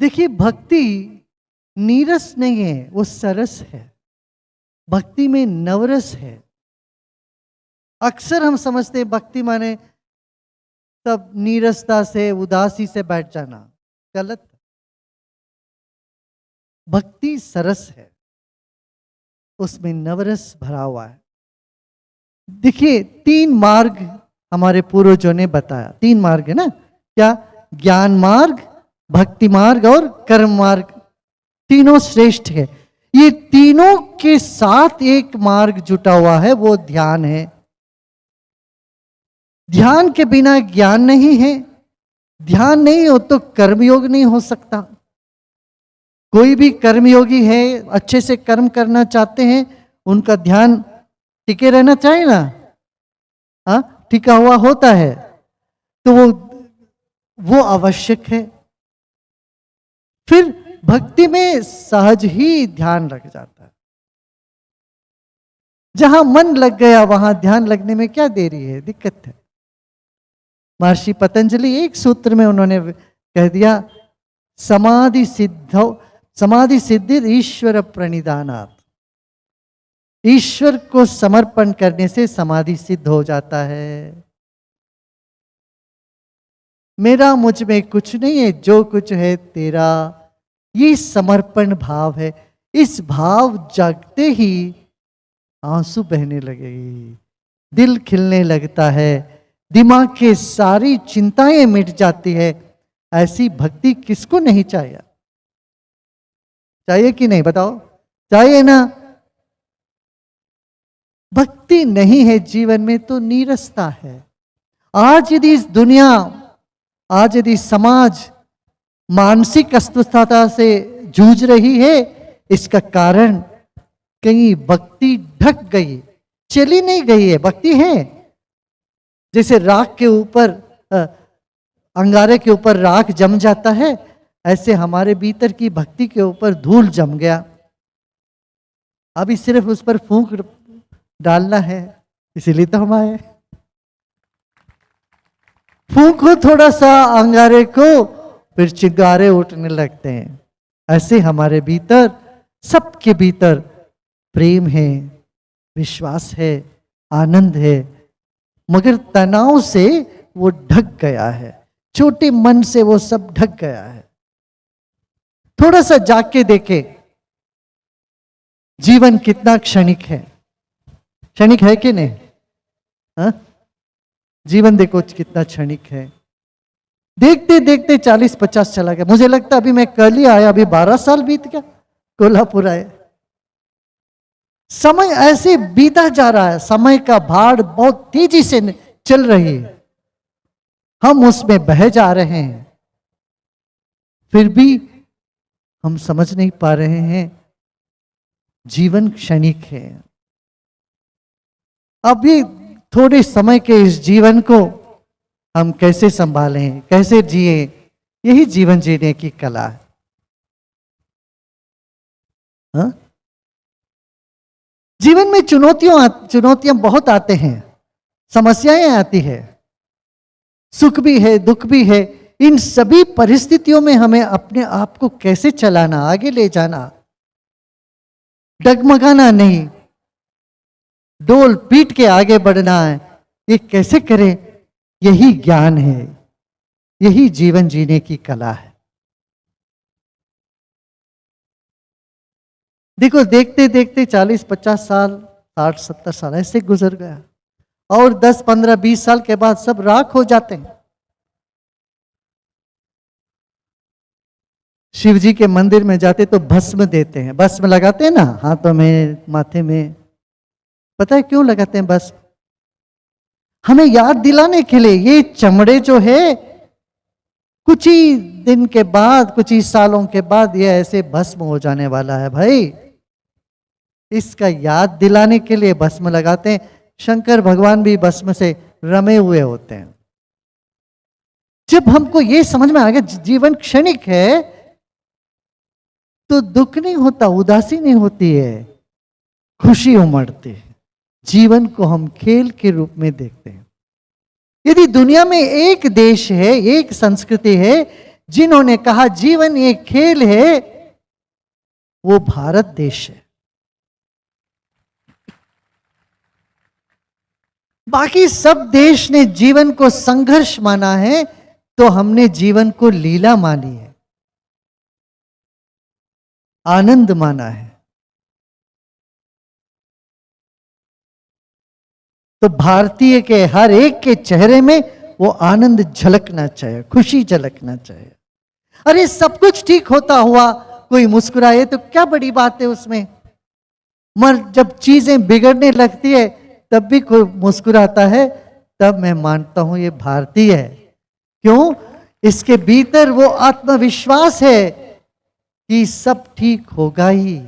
देखिए, भक्ति नीरस नहीं है, वो सरस है। भक्ति में नवरस है। अक्सर हम समझते हैं भक्ति माने तब नीरसता से, उदासी से बैठ जाना। गलत। भक्ति सरस है, उसमें नवरस भरा हुआ है। देखिए, 3 मार्ग हमारे पूर्वजों ने बताया। 3 मार्ग है ना, क्या? ज्ञान मार्ग, भक्ति मार्ग और कर्म मार्ग। तीनों श्रेष्ठ है। ये तीनों के साथ एक मार्ग जुटा हुआ है, वो ध्यान है। ध्यान के बिना ज्ञान नहीं है। ध्यान नहीं हो तो कर्मयोग नहीं हो सकता। कोई भी कर्मयोगी है, अच्छे से कर्म करना चाहते हैं, उनका ध्यान टिके रहना चाहिए ना। हाँ, टिका हुआ होता है तो वो आवश्यक है। फिर भक्ति में सहज ही ध्यान लग जाता है। जहां मन लग गया वहां ध्यान लगने में क्या देरी है, दिक्कत है। महर्षि पतंजलि एक सूत्र में उन्होंने कह दिया, समाधि सिद्धि ईश्वर प्रणिधानात्। ईश्वर को समर्पण करने से समाधि सिद्ध हो जाता है। मेरा मुझ में कुछ नहीं है, जो कुछ है तेरा, ये समर्पण भाव है। इस भाव जागते ही आंसू बहने लगेगी, दिल खिलने लगता है, दिमाग की सारी चिंताएं मिट जाती है। ऐसी भक्ति किसको नहीं चाहिए? चाहिए कि नहीं, बताओ? चाहिए ना। भक्ति नहीं है जीवन में तो नीरसता है। आज यदि समाज मानसिक अस्वस्थता से जूझ रही है, इसका कारण कहीं भक्ति ढक गई, चली नहीं गई है। भक्ति है जैसे राख के ऊपर, अंगारे के ऊपर राख जम जाता है, ऐसे हमारे भीतर की भक्ति के ऊपर धूल जम गया। अभी सिर्फ उस पर फूंक डालना है, इसीलिए तो हम आए। फूंको थोड़ा सा अंगारे को, फिर चिंगारे उठने लगते हैं। ऐसे हमारे भीतर, सबके भीतर प्रेम है, विश्वास है, आनंद है, मगर तनाव से वो ढक गया है। छोटे मन से वो सब ढक गया है। थोड़ा सा जाग के देखे, जीवन कितना क्षणिक है। क्षणिक है कि नहीं? हा? जीवन देखो कितना क्षणिक है। देखते देखते 40-50 चला गया। मुझे लगता अभी मैं कल ही आया, अभी 12 साल बीत गया, कोल्हापुर आए। समय ऐसे बीता जा रहा है, समय का भाड़ बहुत तेजी से चल रही है, हम उसमें बह जा रहे हैं। फिर भी हम समझ नहीं पा रहे हैं जीवन क्षणिक है। अभी थोड़े समय के इस जीवन को हम कैसे संभालें, कैसे जिए, यही जीवन जीने की कला है। हा? जीवन में चुनौतियां बहुत आते हैं, समस्याएं आती है, सुख भी है, दुख भी है। इन सभी परिस्थितियों में हमें अपने आप को कैसे चलाना, आगे ले जाना, डगमगाना नहीं, डोल पीट के आगे बढ़ना है। ये कैसे करें? यही ज्ञान है, यही जीवन जीने की कला है। देखो, देखते देखते 40-50 साल, 60-70 साल ऐसे गुजर गया, और 10-15-20 साल के बाद सब राख हो जाते हैं। शिव जी के मंदिर में जाते तो भस्म देते हैं, भस्म लगाते हैं ना हाथों में, माथे में। पता है क्यों लगाते हैं भस्म? हमें याद दिलाने के लिए। ये चमड़े जो है, कुछ ही दिन के बाद, कुछ ही सालों के बाद ये ऐसे भस्म हो जाने वाला है भाई। इसका याद दिलाने के लिए भस्म लगाते हैं। शंकर भगवान भी भस्म से रमे हुए होते हैं। जब हमको ये समझ में आ गया जीवन क्षणिक है, तो दुख नहीं होता, उदासी नहीं होती है, खुशी उमड़ती है। जीवन को हम खेल के रूप में देखते हैं। यदि दुनिया में एक देश है, एक संस्कृति है जिन्होंने कहा जीवन ये खेल है, वो भारत देश है। बाकी सब देश ने जीवन को संघर्ष माना है, तो हमने जीवन को लीला मानी है, आनंद माना है। तो भारतीय के हर एक के चेहरे में वो आनंद झलकना चाहिए, खुशी झलकना चाहिए। अरे सब कुछ ठीक होता हुआ कोई मुस्कुराए तो क्या बड़ी बात है उसमें, मगर जब चीजें बिगड़ने लगती है तब भी कोई मुस्कुराता है, तब मैं मानता हूं ये भारतीय है। क्यों? इसके भीतर वो आत्मविश्वास है कि सब ठीक होगा ही।